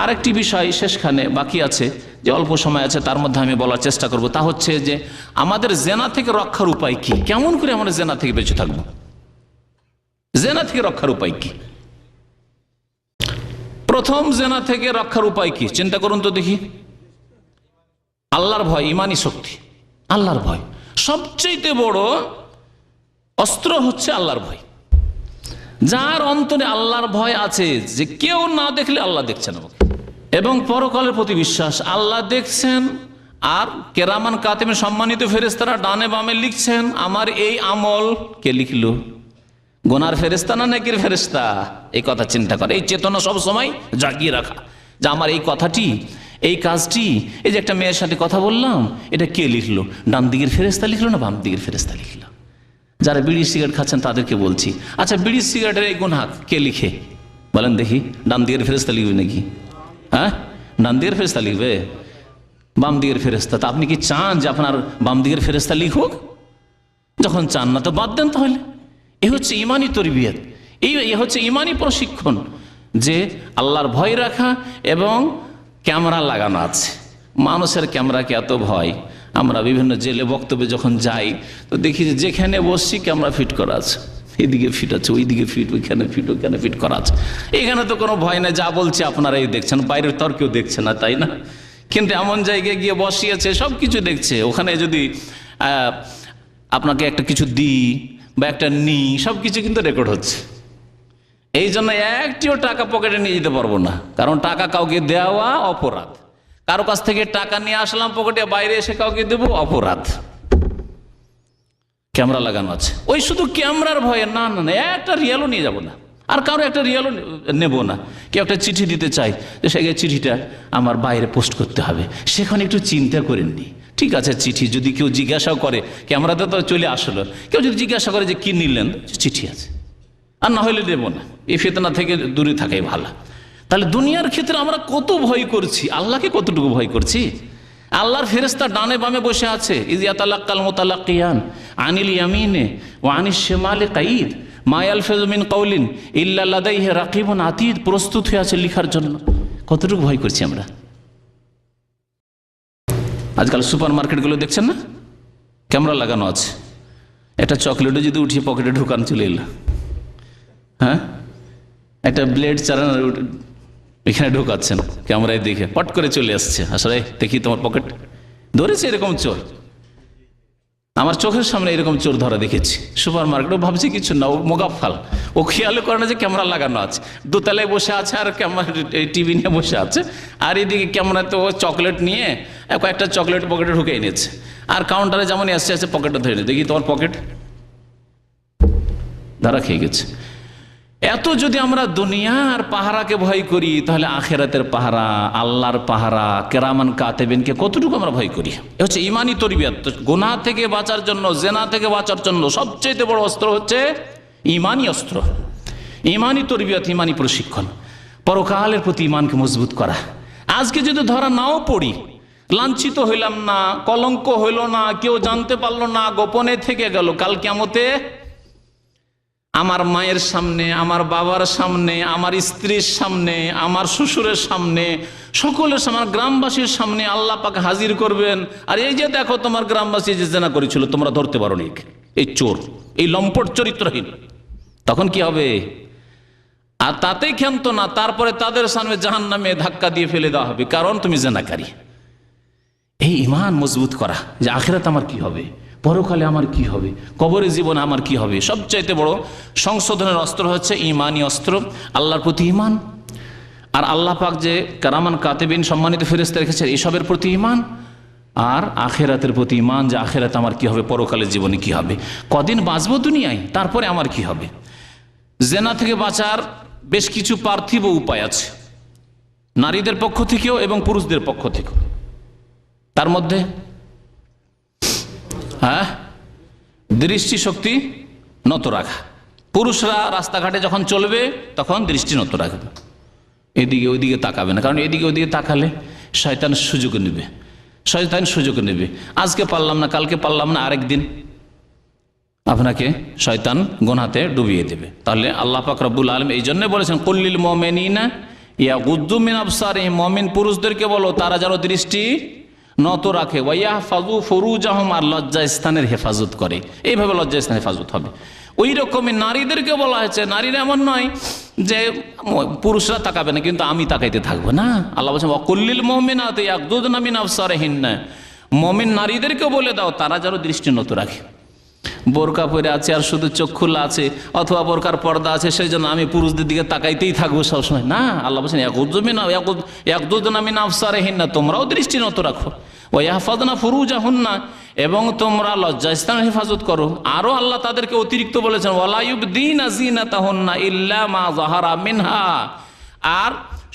আর একটি বিষয় শেষখানে বাকি আছে, যে অল্প সময় আছে তার মধ্যে আমি বলার চেষ্টা করব, তা হচ্ছে যে আমাদের জেনা থেকে রক্ষার উপায় কি, কেমন করে আমরা জেনা থেকে বেঁচে থাকবো, জেনা থেকে রক্ষার উপায় কি। প্রথম জেনা থেকে রক্ষার উপায় কি চিন্তা করুন তো দেখি। আল্লাহর ভয়, ইমানি শক্তি, আল্লাহর ভয়। সবচেয়ে বড় অস্ত্র হচ্ছে আল্লাহর ভয়। যার অন্তরে আল্লাহর ভয় আছে, যে কেউ না দেখলে আল্লাহ দেখছেন আমাকে, এবং পরকালের প্রতি বিশ্বাস, আল্লাহ দেখছেন, আর কেরামান কাতেমে সম্মানিত ফেরেশতারা ডানে বামে লিখছেন আমার এই আমল। কে লিখলো? গুনার ফেরেশতা না নেকির ফেরেশতা? এই কথা চিন্তা করে, এই চেতনা সব সময় জাগিয়ে রাখা, যে আমার এই কথাটি, এই কাজটি, এই যে একটা মেয়ের সাথে কথা বললাম, এটা কে লিখলো? ডান দিকের ফেরেশতা লিখলো না বাম দিকের ফেরেশতা লিখলো? যারা বিড়ি সিগারেট খাচ্ছেন তাদেরকে বলছি, আচ্ছা বিড়ি সিগারেটের এই গুনাহ কে লিখে বলেন দেখি? ডান দিকের ফেরেশতা লিখবে নাকি? হ্যাঁ, ডান দিকের ফেরেশতা লিখবে? বাম দিকের ফেরেশতা? তা আপনি কি চান যে আপনার বাম দিকের ফেরেশতা লিখুক? যখন চান না তো বাদ দেন তাহলে। এই হচ্ছে ইমানি তরবিয়ত, এই হচ্ছে ইমানি প্রশিক্ষণ, যে আল্লাহর ভয় রাখা। এবং ক্যামেরা লাগানো আছে, মানুষের ক্যামেরাকে এত ভয়। আমরা বিভিন্ন জেলে বক্তব্যে যখন যাই তো দেখি যে যেখানে বসছি ক্যামেরা ফিট করা আছে, এদিকে ফিট আছে, ওইদিকে ফিট, ওইখানে ফিট, ওইখানে ফিট করা আছে। এখানে তো কোনো ভয় নেই, যা বলছি আপনারাই দেখছেন, বাইরের তর কেউ দেখছে না, তাই না? কিন্তু এমন জায়গায় গিয়ে বসিয়েছে, সব কিছু দেখছে। ওখানে যদি আপনাকে একটা কিছু দিই বা একটা নিই, সব কিছু কিন্তু রেকর্ড হচ্ছে। এই জন্য একটিও টাকা পকেটে নিয়ে যেতে পারবো না, কারণ টাকা কাউকে দেওয়া অপরাধ। কারো কাছ থেকে টাকা নিয়ে আসলাম পকেটে, বাইরে এসে কাউকে দেবো, অপরাধ। ক্যামেরা লাগানো আছে, ওই শুধু ক্যামেরার ভয়ে না না না, একটা রিয়ালও নিয়ে যাব না, আর কারো একটা রিয়ালও নেব না। কেউ একটা চিঠি দিতে চাই, যে সে চিঠিটা আমার বাইরে পোস্ট করতে হবে, সেখানে একটু চিন্তা করেননি। ঠিক আছে, চিঠি যদি কেউ জিজ্ঞাসাও করে, ক্যামেরাতে তো চলে আসলো, কেউ যদি জিজ্ঞাসা করে যে কি নিলেন, চিঠি আছে, আর না হলে দেব না। এই ফিতনা থেকে দূরে থাকাই ভালো। তাহলে দুনিয়ার ক্ষেত্রে আমরা কত ভয় করছি, আল্লাহকে কতটুকু ভয় করছি? আল্লাহর ফেরেশতা ডানে বামে বসে আছে, ইয ইয়াতালাক্কাল মুতালাক্কিয়ান আনিল ইয়ামিনে ওয়া আনিশ শিমালি কাঈদ মা ইয়ালফিযু মিন কাওলিন ইল্লা লাদাইহি রাকিবুন আতীদ, প্রস্তুত হয়ে আছে লিখার জন্য। কতটুকু ভয় করছি আমরা? আজকাল সুপার মার্কেটগুলো দেখছেন না, ক্যামেরা লাগানো আছে। একটা চকলেটও যদি উঠিয়ে পকেটে ঢুকান চলে এলো, হ্যাঁ, একটা ব্লেড চালানো এখানে ঢোকাচ্ছেন, ক্যামেরায় দেখে পট করে চলে আসছে, আসলে দেখি তোমার পকেট ধরেছে। এরকম চোর আমার চোখের সামনে, এরকম চোর ধরা দেখেছি সুপার মার্কেটও। ভাবছি কিছু না, ও মোগাফাল, ও খেয়াল করে না যে ক্যামেরা লাগানো আছে। দোতলায় বসে আছে আর ক্যামেরা টিভি নিয়ে বসে আছে, আর এদিকে ক্যামেরাতে ও চকলেট নিয়ে কয়েকটা চকলেট পকেটে ঢুকে এনেছে, আর কাউন্টারে যেমন আসছে আসছে পকেটটা ধরে নিয়ে দেখি তোমার পকেট, ধরা খেয়ে গেছে। এত যদি আমরা দুনিয়ার পাহারাকে ভয় করি, তাহলে আখেরাতের পাহারা, আল্লাহর পাহারা, কেরামান কাতেবিনকে কতটুকু আমরা ভয় করি? এ হচ্ছে ইমানি তরবিয়ত। গুনাহ থেকে বাঁচার জন্য, জেনা থেকে বাঁচার জন্য সবচেয়ে বড় অস্ত্র হচ্ছে ইমানি অস্ত্র, ইমানি তরবিয়ত, ইমানি প্রশিক্ষণ, পরকালের প্রতি ইমানকে মজবুত করা। আজকে যদি ধরা নাও পড়ি, লাঞ্ছিত হইলাম না, কলঙ্ক হইল না, কেউ জানতে পারলো না, গোপনে থেকে গেল, কাল কিয়ামতে আমার মায়ের সামনে, আমার বাবার সামনে, আমার স্ত্রীর সামনে, আমার শ্বশুরের সামনে, সকলের সামনে, আমার গ্রামবাসীর সামনে আল্লাহ পাক হাজির করবেন। আর এই যে দেখো তোমার গ্রামবাসী যে জেনা করেছিল, তোমরা ধরতে পারো নি, এই চোর, এই লম্পট চরিত্রহীন। তখন কি হবে? আর তাতেই ক্ষান্ত না, তারপরে তাদের সামনে জাহান্নামে ধাক্কা দিয়ে ফেলে দেওয়া হবে, কারণ তুমি জেনাকারী। এই ঈমান মজবুত করা, যে আখিরাত আমার কি হবে, পরকালে আমার কি হবে, কবরে জীবন আমার কি হবে। সবচাইতে বড় সংশোধনের অস্ত্র হচ্ছে ইমানি অস্ত্র, আল্লাহর প্রতি ইমান। আর আল্লাহ পাক যে কারামান কাতেবিন সম্মানিত ফেরেশতা রেখেছেন, এসবের প্রতি ইমান। আর আখেরাতের প্রতি ইমান, যে আখেরাত আমার কি হবে, পরকালের জীবনে কি হবে, কদিন বাঁচবো দুনিয়ায়, তারপরে আমার কি হবে। জেনা থেকে বাঁচার বেশ কিছু পার্থিব উপায় আছে, নারীদের পক্ষ থেকেও এবং পুরুষদের পক্ষ থেকেও। তার মধ্যে দৃষ্টিশক্তি নত রাখা। পুরুষরা রাস্তাঘাটে যখন চলবে তখন দৃষ্টি নত রাখবে, এদিকে ওইদিকে তাকাবে না, কারণ এদিকে ওইদিকে তাকালে শয়তান সুযোগ নেবে, শয়তান সুযোগ নেবে। আজকে পারলাম না, কালকে পারলাম না, আরেকদিন আপনাকে শয়তান গুনাহতে ডুবিয়ে দেবে। তাহলে আল্লাহ পাক রব্বুল আলামিন এই জন্য বলেছেন কুল্লিল মুমিনিনা ইয়াগুদ্দু মিন আবসারিহিম, মুমিন পুরুষদেরকে বলো তারা যেন দৃষ্টি নত রাখে, ওয়াইয়াহফাযু ফুরুজাহুম, আর লজ্জা স্থানের হেফাজত করে। এইভাবে লজ্জা স্থানের হেফাজত হবে। ওই রকমই নারীদেরকে বলা হয়েছে, নারীরা এমন নয় যে পুরুষরা তাকাবে না কিন্তু আমি তাকাইতে থাকবো না। আল্লাহ বলছেন ওয়াকুল্লিল মুমিনাতি ইয়াগদুদনা মিন আবসারিহিন্না, মুমিন নারীদেরকে বলে দাও তারা যেন দৃষ্টি নত রাখে। বোরকা পরে আছে আর শুধু চোখ খোলা আছে, অথবা বোরকার পর্দা আছে, সেই জন্য আমি পুরুষদের দিকে তাকাইতেই থাকবো সবসময়, না। আল্লাহ বলছেন ইয়াগদুদনা মিন আবসারিহিন্না, তোমরাও দৃষ্টি নত রাখো, ওয়াহফাযনা ফুরুজাহুন্না, এবং তোমরা লজ্জাস্থানের হেফাজত করো। আরো আল্লাহ তাদেরকে অতিরিক্ত বলেছেন ওয়ালা ইউবদিনা যিনাতাহুন্না ইল্লা মা যাহারা মিনহা, আর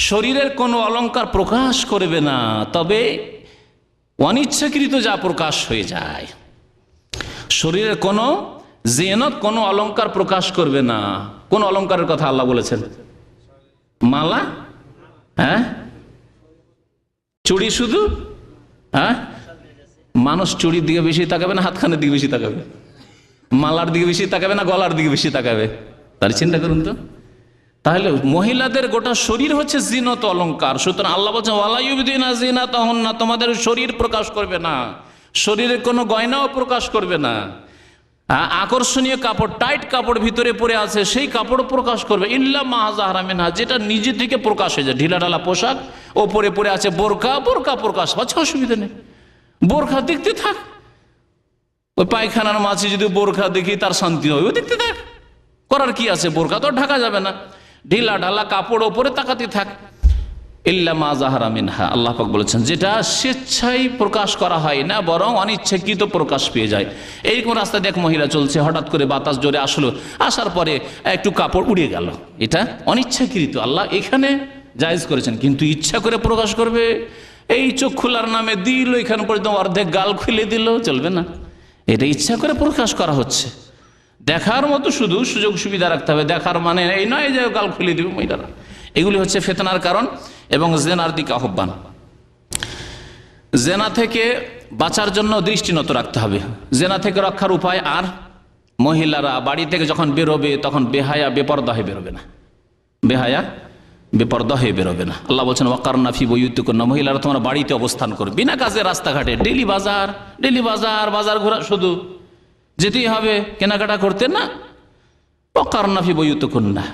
শরীরের কোনো অলংকার প্রকাশ করবে না, তবে অনিচ্ছাকৃত যা প্রকাশ হয়ে যায়। শরীরের কোনো জিনত, কোনো অলংকার প্রকাশ করবে না। কোন অলংকারের কথা আল্লাহ বলেছেন? মালা, হ্যাঁ, চুড়ি শুধু, হ্যাঁ। মানুষ চুড়ির দিকে বেশি তাকাবে না হাতখানের দিকে বেশি তাকাবে? মালার দিকে বেশি তাকাবে না গলার দিকে বেশি তাকাবে? তাহলে চিন্তা করুন তো। তাহলে মহিলাদের গোটা শরীর হচ্ছে জিনত, অলংকার। সুতরাং আল্লাহ বলছেন ওয়ালা ইউবদিনা যিনাতাহুন্না, তোমাদের শরীর প্রকাশ করবে না, শরীরের কোনো গয়নাও প্রকাশ করবে না। আকর্ষণীয় কাপড়, টাইট কাপড় ভিতরে পরে আছে সেই কাপড় প্রকাশ করবে, ইল্লা মা যাহারা মিনহা, যেটা নিজে থেকে প্রকাশ হয়ে যায়। ঢিলা ঢালা পোশাক, ওপরে পরে আছে বোরকা, বোরকা প্রকাশ হচ্ছে, অসুবিধা নেই, বোরখা দেখতে থাক। ওই পায়খানার মাঝে যদি বোরখা দেখি তার শান্তি হবে, ও দেখতে থাক, করার কি আছে, বোরখা তো ঢাকা যাবে না। ঢিলা ঢালা কাপড় ওপরে তাকাতে থাক। ইল্লা মা যাহারা মিনহা, আল্লাহ পাক বলেছেন যেটা স্বেচ্ছায় প্রকাশ করা হয় না, বরং অনিচ্ছাকৃত প্রকাশ পেয়ে যায়। এইরকম রাস্তায় দেখ মহিলা চলছে, হঠাৎ করে বাতাস জোরে আসলো, আসার পরে একটু কাপড় উড়ে গেল, এটা অনিচ্ছাকৃত। আল্লাহ এখানে জায়েজ করেছেন, কিন্তু ইচ্ছা করে প্রকাশ করবে, এই চোখ খোলার নামে দিল এখানে পর্যন্ত অর্ধেক গাল খুলে দিল, চলবে না। এটা ইচ্ছা করে প্রকাশ করা হচ্ছে। দেখার মতো শুধু সুযোগ সুবিধা রাখতে হবে, দেখার মানে এই নয় যে গাল খুলে দিবে মহিলারা। এগুলি হচ্ছে ফিতনার কারণ এবং জেনার দিকে আহ্বান। জেনা থেকে বাঁচার জন্য দৃষ্টি নত রাখতে হবে। জেনা থেকে রক্ষার উপায়, আর মহিলারা বাড়ি থেকে যখন বেরোবে তখন বেহায়া বেপরদা হয়ে বেরোবে না, বেহায়া বেপরদা হয়ে বেরোবে না। আল্লাহ বলছেন ওয়াকারনা ফি বুয়ুতিকুন্না, মহিলারা তোমরা বাড়িতে অবস্থান করবে, বিনা কাজে রাস্তাঘাটে ডেলি বাজার, ডেলি বাজার, বাজার ঘোরা, শুধু যেতেই হবে কেনাকাটা করতে না। ওয়াকারনা ফি বুয়ুতিকুন্না,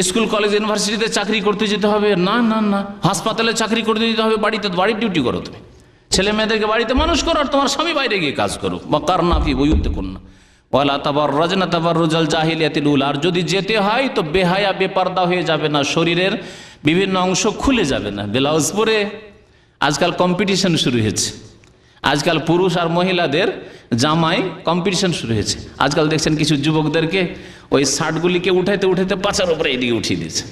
স্কুল কলেজ ইউনিভার্সিটিতে চাকরি করতে যেতে হবে না, না না, হাসপাতালে চাকরি করতে যেতে হবে, বাড়িতে বাড়ির ডিউটি করো, তুমি ছেলে মেয়েদেরকে বাড়িতে মানুষ করো, আর তোমার স্বামী বাইরে গিয়ে কাজ করো। ওয়াকারনা ফি বুয়ুতিকুন্না ওয়ালা তাবাররাজনা তাবাররুজাল জাহিলিয়াতিল উলা, আর যদি যেতে হয় তো বেহায়া বেপরদা হয়ে যাবে না, শরীরের বিভিন্ন অংশ খুলে যাবে না, ব্লাউজ পরে। আজকাল কম্পিটিশন শুরু হয়েছে, আজকাল পুরুষ আর মহিলাদের জামাই কম্পিটিশন শুরু হয়েছে। আজকাল দেখছেন কিছু যুবকদেরকে ওই শার্টগুলিকে উঠাইতে উঠাইতে পাচার উপরে এইদিকে উঠিয়ে দিচ্ছে,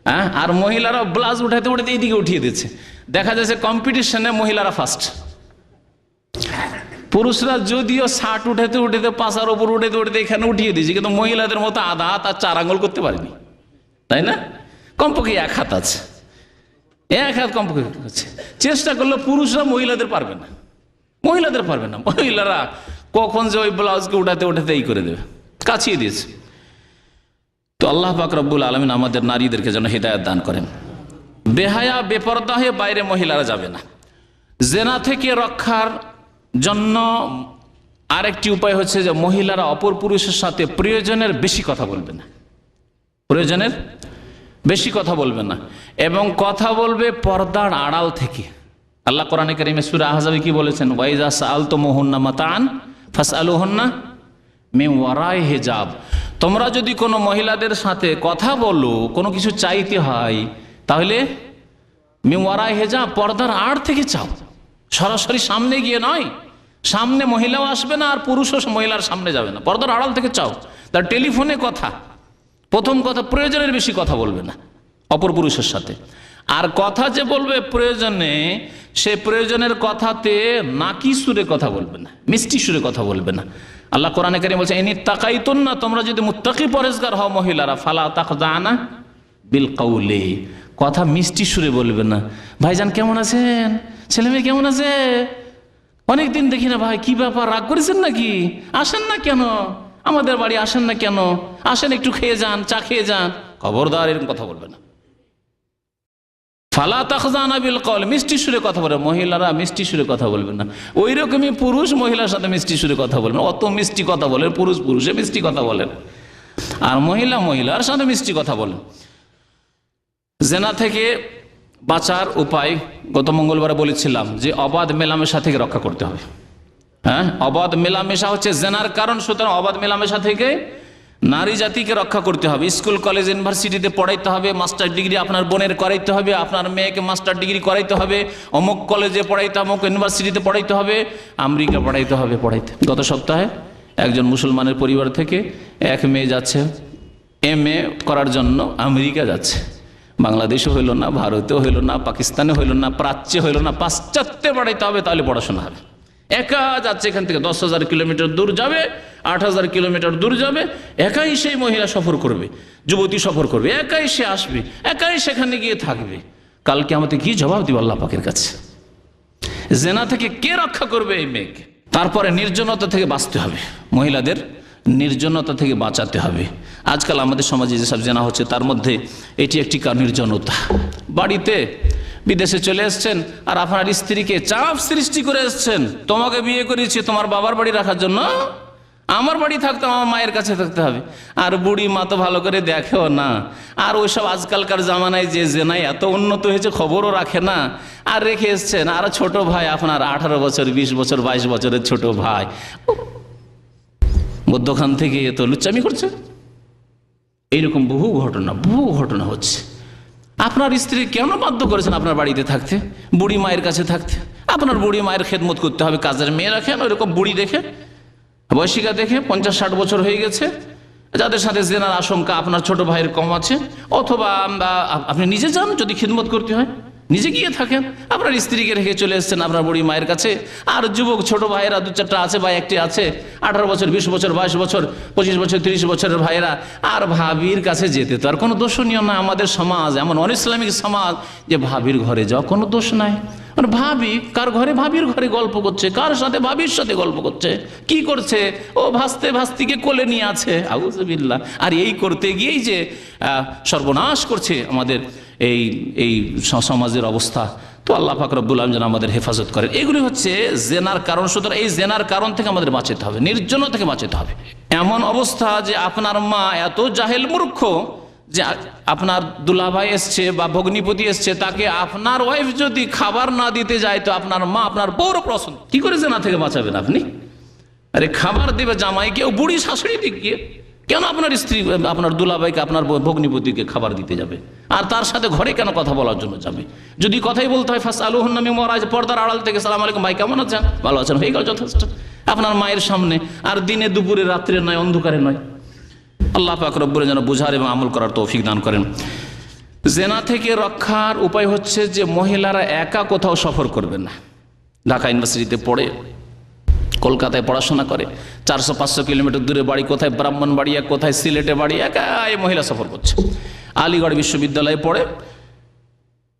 হ্যাঁ, আর মহিলারা ব্লাউজ উঠাইতে উঠাইতে এইদিকে উঠিয়ে দিচ্ছে। দেখা যাচ্ছে কম্পিটিশনে মহিলারা ফার্স্ট। পুরুষরা যদিও শার্ট উঠাতে উঠাতে পাশার ওপর উঠাতে উঠাতে এখানে উঠিয়ে দিয়েছে, কিন্তু মহিলাদের মতো আধা হাত আর 4 আঙুল করতে পারেনি, তাই না? কমপক্ষে 1 হাত আছে, 1 হাত কমপক্ষে আছে। চেষ্টা করলে পুরুষরা মহিলাদের পারবে না, মহিলাদের পারবে না। মহিলারা কখন যে ওই ব্লাউজকে উঠাতে উঠাতে এই করে দেবে, কাছিয়ে দিয়েছে। তো আল্লাহ পাক রব্বুল আলামিন আমাদের নারীদেরকে যেন হিদায়াত দান করেন। বেহায়া বেপরদা হয়ে বাইরে মহিলারা যাবে না। জেনা থেকে রক্ষার জন্য আরেকটি উপায় হচ্ছে যে মহিলারা অপর পুরুষের সাথে প্রয়োজনের বেশি কথা বলবে না, প্রয়োজনের বেশি কথা বলবে না, এবং কথা বলবে পর্দার আড়াল থেকে। আল্লাহ কোরআনে কারিমে সূরা আহজাবে কি বলেছেন? ওয়াইজা সাআলতুমুহুন্না মাতাআন ফাসআলুহুন্না মিন ওয়ারাই হিজাব, তোমরা যদি কোনো মহিলাদের সাথে কথা বলো, কোনো কিছু চাইতে হয়, তাহলে মিন ওয়ারাই হিজাব, পর্দার আড় থেকে চাও, সরাসরি সামনে গিয়ে নয়। সামনে মহিলাও আসবে না আর পুরুষও মহিলার সামনে যাবে না, পর্দার আড়াল থেকে চাও। তার টেলিফোনে কথা, প্রথম কথা প্রয়োজনের বেশি কথা বলবে না অপর পুরুষের সাথে। আর কথা যে বলবে প্রয়োজনে, সে প্রয়োজনের কথাতে নাকি সুরে কথা বলবে না, মিষ্টি সুরে কথা বলবে না। আল্লাহ কোরআনে কারীমে বলছে ইনি তাকাইতুন্না, তোমরা যদি মুত্তাকি পরেজগার হও মহিলারা, ফালা তাখদানা বিল কাউলি, কথা মিষ্টি সুরে বলবে না। ভাইজান কেমন আছেন, ছেলে মেয়ে কেমন আছে, অনেকদিন দেখি না ভাই, কি ব্যাপার, রাগ করেছেন নাকি, আসেন না কেন আমাদের বাড়ি, আসেন না কেন, আসেন একটু খেয়ে যান, চা খেয়ে যান। খবরদার এরকম কথা বলবে না। ফালা তাখজানা বিল কওল, মিষ্টি সুরে কথা বলে। মহিলারা মিষ্টি সুরে কথা বলবে না, ওই রকমই পুরুষ মহিলার সাথে মিষ্টি সুরে কথা বলবেন। অত মিষ্টি কথা বলেন, পুরুষ পুরুষে মিষ্টি কথা বলেন, আর মহিলা মহিলার সাথে মিষ্টি কথা বলেন। জেনা থেকে বাঁচার উপায় গত মঙ্গলবার বলেছিলাম যে অবাধ মেলামেশা থেকে রক্ষা করতে হবে। হ্যাঁ, অবাধ মেলামেশা হচ্ছে জেনার কারণ, সুতরাং অবাধ মেলামেশা থেকে নারী জাতিকে রক্ষা করতে হবে। স্কুল কলেজ ইউনিভার্সিটিতে পড়াইতে হবে, মাস্টার ডিগ্রি আপনার বোনের করাইতে হবে, আপনার মেয়েকে মাস্টার ডিগ্রি করাইতে হবে, অমুক কলেজে পড়াইতে, অমুক ইউনিভার্সিটিতে পড়াইতে হবে, আমেরিকা পড়াইতে হবে। গত সপ্তাহে একজন মুসলমানের পরিবার থেকে এক মেয়ে যাচ্ছে MA করার জন্য, আমেরিকা যাচ্ছে। বাংলাদেশও হইল না, ভারতেও হইল না, পাকিস্তানে হইল না, প্রাচ্যে হইল না, পাশ্চাত্যে পড়াইতে হবে, তাহলে পড়াশোনা হবে। একা যাচ্ছে, এখান থেকে 10,000 কিলোমিটার দূর যাবে, 8,000 কিলোমিটার দূর যাবে, একাই সেই মহিলা সফর করবে, যুবতী সফর করবে, একাই সে আসবে, একাই সেখানে গিয়ে থাকবে। কালকে আমাদের কি জবাব দিব আল্লাহ পাকের কাছে? জেনা থেকে কে রক্ষা করবে এই মেয়েকে? তারপরে নির্জনতা থেকে বাঁচতে হবে, মহিলাদের নির্জনতা থেকে বাঁচাতে হবে। আজকাল আমাদের সমাজে যেসব জেনা হচ্ছে তার মধ্যে এটি একটি নির্জনতা। বাড়িতে বিদেশে চলে এসছেন আর আপনার স্ত্রীকে চাপ সৃষ্টি করে এসছেন, তোমাকে বিয়ে করেছি তোমার বাবার বাড়ি রাখার জন্য, আমার বাড়ি থাকতে আমার মায়ের কাছে থাকতে হবে। আর বুড়ি মা তো ভালো করে দেখেও না, আর ওইসব আজকালকার জামানায় যে জেনাই এত উন্নত হয়েছে খবরও রাখে না, আর রেখে এসছেন। আর ছোট ভাই আপনার 18 বছর 20 বছর 22 বছরের ছোট ভাই মধ্যখান থেকে তো লুচ্চামি করছে। এইরকম বহু ঘটনা হচ্ছে। আপনার স্ত্রী কেন বাধ্য করেছেন আপনার বাড়িতে থাকতে, বুড়ি মায়ের কাছে থাকতে? আপনার বুড়ি মায়ের খেদমত করতে হবে, কাজের মেয়ে রাখেন, ওইরকম বুড়ি দেখে, বয়সিকা দেখে, 50-60 বছর হয়ে গেছে, যাদের সাথে জেনার আশঙ্কা আপনার ছোট ভাইয়ের কম আছে। অথবা আপনি নিজে যান, যদি খিদমত করতে হয় নিজে গিয়ে থাকেন। আপনার স্ত্রীকে রেখে চলে এসছেন আপনার বুড়ি মায়ের কাছে, আর যুবক ছোট ভাইয়েরা 2-4টা আছে বা একটি আছে, 18 বছর 20 বছর 22 বছর 25 বছর 30 বছরের ভাইয়েরা, আর ভাবির কাছে যেতে তো আর কোনো দোষণীয় না। আমাদের সমাজ এমন অনইসলামিক সমাজ যে ভাবির ঘরে যাওয়া কোনো দোষ নাই। মানে ভাবি কার ঘরে, ভাবির ঘরে গল্প করছে, কার সাথে, ভাবির সাথে গল্প করছে, কি করছে, ও ভাস্তিকে কোলে নিয়ে আছে, আউযুবিল্লাহ। আর এই করতে গিয়েই যে সর্বনাশ করছে আমাদের এই সমাজের অবস্থা। তো আল্লাহ পাক রব্বুল আলামিন যেন আমাদের হেফাজত করেন। এগুলি হচ্ছে জেনার কারণ। সুতরাং এই জেনার কারণ থেকে আমাদের বাঁচতে হবে, নির্জনতা থেকে বাঁচতে হবে। এমন অবস্থা যে আপনার মা এত জাহেল মূর্খ যে আপনার দুলাভাই এসছে বা ভগ্নিপতি এসছে, তাকে আপনার ওয়াইফ যদি খাবার না দিতে যায় তো আপনার মা আপনার বড় প্রশ্ন, কি করে জেনা থেকে বাঁচাবেন আপনি? আরে খাবার দেবে জামাইকে, ও বুড়ি শাশুড়ি দিকে কেন আপনার স্ত্রী, আপনার দুলাভাইকে, আপনার ভগ্নিপতিকে খাবার দিতে যাবে? আর তার সাথে ঘরে কেন কথা বলার জন্য যাবে? যদি কথাই বলতে হয় ফাসআলুহুন্না মিন ওয়ারা'i, পর্দার আড়াল থেকে সালাম আলাইকুম ভাই কেমন আছেন, ভালো আছেন, হয়ে গেল যথেষ্ট। আপনার মায়ের সামনে, আর দিনে দুপুরে রাত্রে নয়, অন্ধকারে নয়। আল্লাহ পাক রব্বুল যেন বুঝার এবং আমল করার তৌফিক দান করেন। জেনা থেকে রক্ষার উপায় হচ্ছে যে মহিলারা একা কোথাও সফর করবে না। ঢাকা ইউনিভার্সিটিতে পড়ে, কলকাতায় পড়াশোনা করে, 400-500 কিলোমিটার দূরে বাড়ি, কোথায় ব্রাহ্মণবাড়িয়া, কোথায় সিলেটে বাড়ি, একাই মহিলা সফর করছে। আলিগড় বিশ্ববিদ্যালয়ে পড়ে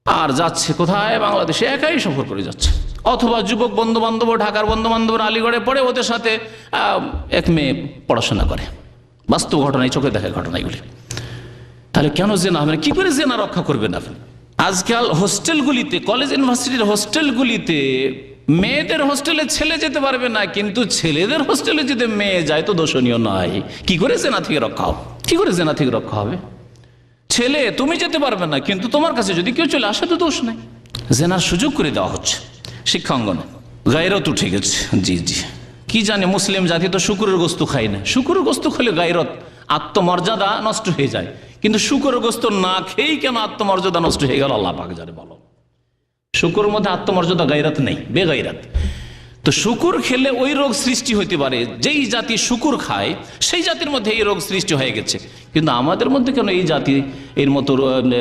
আর যাচ্ছে কোথায়, বাংলাদেশে, একাই সফর করে যাচ্ছে। অথবা যুবক বন্ধু বান্ধব, ঢাকার বন্ধু বান্ধব আলিগড়ে পড়ে, ওদের সাথে এক মেয়ে পড়াশোনা করে। বাস্তব ঘটনা, এই চোখে দেখা ঘটনা এগুলি। তাহলে কেন জেনা হবে না? কি করে জেনা রক্ষা করবেন আপনি? আজকাল হোস্টেলগুলিতে, কলেজ ইউনিভার্সিটির হোস্টেলগুলিতে মেয়েদের হোস্টেলে ছেলে যেতে পারবে না, কিন্তু ছেলেদের হোস্টেলে যদি মেয়ে যায় তো দোষণীয় নয়। কি করে জেনা থেকে রক্ষা হবে? কি করে জেনা থেকে রক্ষা হবে? ছেলে তুমি যেতে পারবে না, কিন্তু তোমার কাছে যদি কেউ চলে আসে তো দোষ নাই। জেনার সুযোগ করে দেওয়া হচ্ছে শিক্ষা অঙ্গনে। গায়রত উঠে গেছে। জি কি জানে, মুসলিম জাতি তো শুকুরের গোস্ত খায় না। শুকুরের গোস্ত খেলে গায়রত, আত্মমর্যাদা নষ্ট হয়ে যায়। কিন্তু শুকুরের গোস্ত না খেয়েই কেন আত্মমর্যাদা নষ্ট হয়ে গেল আল্লাহ পাক জানে। বলো, শুকুরের মধ্যে আত্মমর্যাদা, গায়রত নেই, বেগায়রত। তো শুকুর খেলে ওই রোগ সৃষ্টি হতে পারে। যেই জাতি শুকুর খায় সেই জাতির মধ্যে এই রোগ সৃষ্টি হয়ে গেছে। কিন্তু আমাদের মধ্যে কেন এই জাতি এর মতো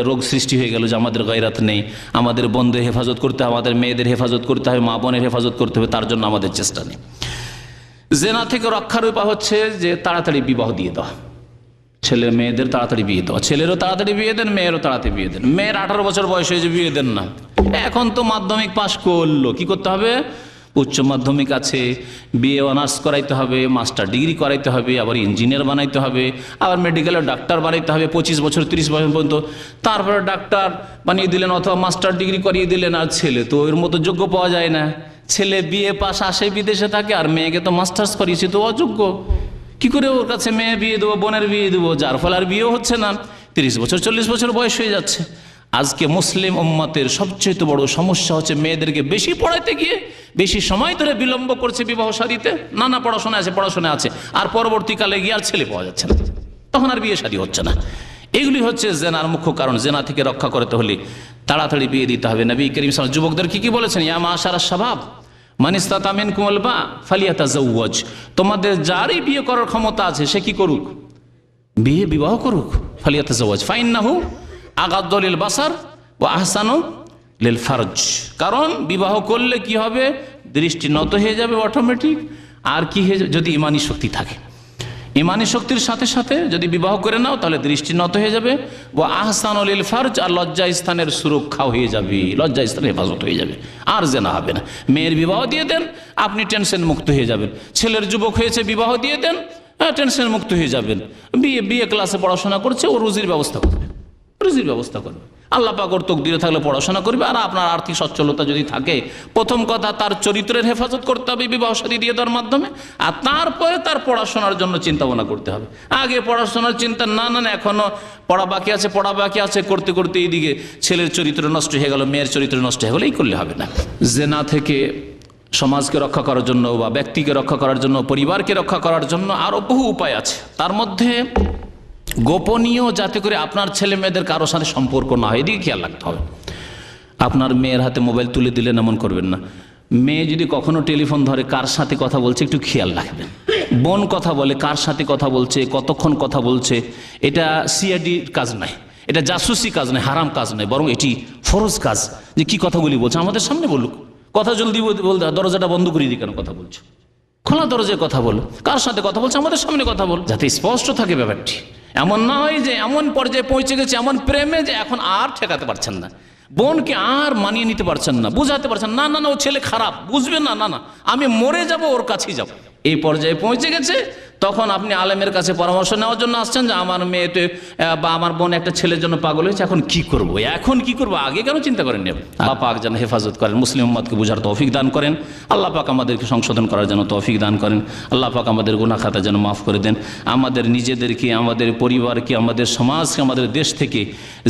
রোগ সৃষ্টি হয়ে গেল যে আমাদের গায়রত নেই? আমাদের বোনদের হেফাজত করতে হবে, আমাদের মেয়েদের হেফাজত করতে হবে, মা বোনের হেফাজত করতে হবে, তার জন্য আমাদের চেষ্টা নেই। জেনা থেকে রক্ষার উপায় হচ্ছে যে তাড়াতাড়ি বিবাহ দিয়ে দেওয়া। ছেলে মেয়েদের তাড়াতাড়ি বিয়ে দেওয়া। ছেলেরও তাড়াতাড়ি বিয়ে দেন, মেয়েরও তাড়াতাড়ি বিয়ে দেন। মেয়ের 18 বছর বয়স হয়েছে, বিয়ে দেন না। এখন তো মাধ্যমিক পাশ করলো, কি করতে হবে? উচ্চ মাধ্যমিক আছে, বিএ অনার্স করাইতে হবে, মাস্টার ডিগ্রি করাইতে হবে, আবার ইঞ্জিনিয়ার বানাইতে হবে, আবার মেডিকেলের ডাক্তার বানাইতে হবে 25 বছর 30 বছর পর্যন্ত। তারপরে ডাক্তার বানিয়ে দিলেন অথবা মাস্টার ডিগ্রি করিয়ে দিলেন, আর ছেলে তো এর মতো যোগ্য পাওয়া যায় না। ছেলে বিএ পাস আসে বিদেশে থাকে, আর মেয়েকে তো মাস্টার্স করিয়েছে, তো অযোগ্য। কি করে ওর কাছে মেয়ে বিয়ে দেবো, বোনের বিয়ে দেবো? যার ফলে আর বিয়েও হচ্ছে না, 30 বছর 40 বছর বয়স হয়ে যাচ্ছে। আজকে মুসলিম উম্মতের সবচেয়ে বড় সমস্যা হচ্ছে মেয়েদেরকে বেশি পড়াইতে গিয়ে বেশি সময় ধরে বিলম্ব করছে বিবাহ শাদীতে। নানা পড়াশোনা আছে, আর পরবর্তীকালে গিয়ে আর ছেলে পাওয়া যাচ্ছে না, তখন আর বিয়ে শাদী হচ্ছে না। এগুলি হচ্ছে জেনার মুখ্য কারণ। জেনা থেকে রক্ষা করতে হলে তাড়াতাড়ি বিয়ে দিতে হবে। নবী করিম সাল্লাল্লাহু আলাইহি ওয়াসাল্লাম যুবকদের কি বলেছেন? ইয়া মাশারাশ শাবাব মান ইসতাতা মিনকুমুল বাআ ফালিয়াতাজাওয়াজ। তোমাদের যারই বিয়ে করার ক্ষমতা আছে সে কি করুক? বিবাহ করুক। ফালিয়াতাজাওয়াজ ফাইন্নাহু আগাদ্দু লিল বাসার ওয়া আহসানু লিল ফারজ। কারণ বিবাহ করলে কি হবে? দৃষ্টি নত হয়ে যাবে অটোমেটিক। আর কি যদি ইমানি শক্তি থাকে, ইমানি শক্তির সাথে সাথে যদি বিবাহ করে নাও তাহলে দৃষ্টি নত হয়ে যাবে। ওয়া আহসানু লিল ফারজ, আর লজ্জা স্থানের সুরক্ষা হয়ে যাবে, লজ্জা স্থানের হেফাজত হয়ে যাবে, আর জেনা হবে না। মেয়ের বিবাহ দিয়ে দেন, আপনি টেনশন মুক্ত হয়ে যাবেন। ছেলের যুবক হয়েছে, বিবাহ দিয়ে দেন, টেনশন মুক্ত হয়ে যাবেন। বিএ ক্লাসে পড়াশোনা করছে, ও রুজির ব্যবস্থা করবে, রুজির ব্যবস্থা করবে। আল্লাহ পাক ওর তকদিরে থাকলে পড়াশোনা করবে। আর আপনার আর্থিক সচ্ছলতা যদি থাকে, প্রথম কথা তার চরিত্রের হেফাজত করতে হবে বিবাহ শাদী দিয়ে দেওয়ার মাধ্যমে, আর তারপরে তার পড়াশোনার জন্য চিন্তা ভাবনা করতে হবে। আগে পড়াশোনার চিন্তা না এখনো পড়া বাকি আছে করতে করতে এইদিকে ছেলের চরিত্র নষ্ট হয়ে গেল, মেয়ের চরিত্র নষ্ট হয়ে গেল, এই করলে হবে না। জেনা থেকে সমাজকে রক্ষা করার জন্য বা ব্যক্তিকে রক্ষা করার জন্য, পরিবারকে রক্ষা করার জন্য আরও বহু উপায় আছে। তার মধ্যে গোপনীয়, যাতে করে আপনার ছেলে মেয়েদের কারোর সাথে সম্পর্ক না হয়, এদিকে খেয়াল রাখতে হবে। আপনার মেয়ের হাতে মোবাইল তুলে দিলেন, এমন করবেন না। মেয়ে যদি কখনো টেলিফোন ধরে, কার সাথে কথা বলছে একটু খেয়াল রাখবেন। বোন কথা বলে, কার সাথে কথা বলছে, কতক্ষণ কথা বলছে, এটা সিআইডির কাজ নয়, এটা জাসুসি কাজ নয়, হারাম কাজ নয়, বরং এটি ফরজ কাজ। যে কি কথাগুলি বলছে আমাদের সামনে বলুক, কথা জলদি বলতে দরজাটা বন্ধ করিয়ে দিই কেন, কথা বলছো, খোলা দরজায় কথা বল, কার সাথে কথা বলছে আমাদের সামনে কথা বল, যাতে স্পষ্ট থাকে ব্যাপারটি। এমন না হয় যে এমন পর্যায়ে পৌঁছে গেছে, এমন প্রেমে যে এখন আর ঠেকাতে পারছেন না, বোনকে আর মানিয়ে নিতে পারছেন না, বুঝাতে পারছেন না, ও ছেলে খারাপ, বুঝবে না, আমি মরে যাব, ওর কাছেই যাব, এই পর্যায়ে পৌঁছে গেছে। তখন আপনি আলেমের কাছে পরামর্শ নেওয়ার জন্য আসছেন যে আমার মেয়েতে বা আমার বোন একটা ছেলের জন্য পাগল হয়েছে, এখন কি করব, আগে কেন চিন্তা করেন? আল্লাহ পাক যেন হেফাজত করেন, মুসলিম উম্মতকে বুঝার তৌফিক দান করেন। আল্লাহ পাক আমাদেরকে সংশোধন করার জন্য তৌফিক দান করেন। আল্লাহ পাক আমাদের গুনাহ খাতা যেন মাফ করে দেন। আমাদের নিজেদেরকে, আমাদের পরিবারকে, আমাদের সমাজকে, আমাদের দেশ থেকে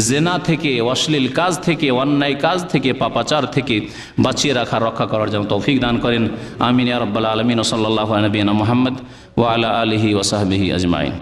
জেনা থেকে, অশ্লীল কাজ থেকে, অন্যায় কাজ থেকে, পাপাচার থেকে বাঁচিয়ে রক্ষা করার জন্য তৌফিক দান করেন। আমিন ইয়া রাব্বাল আলামিন। সাল্লাল্লাহু আলা নবিয়িনা মুহাম্মদ ওয়া আলা আলিহি ওয়া সাহবিহি আজমাইন।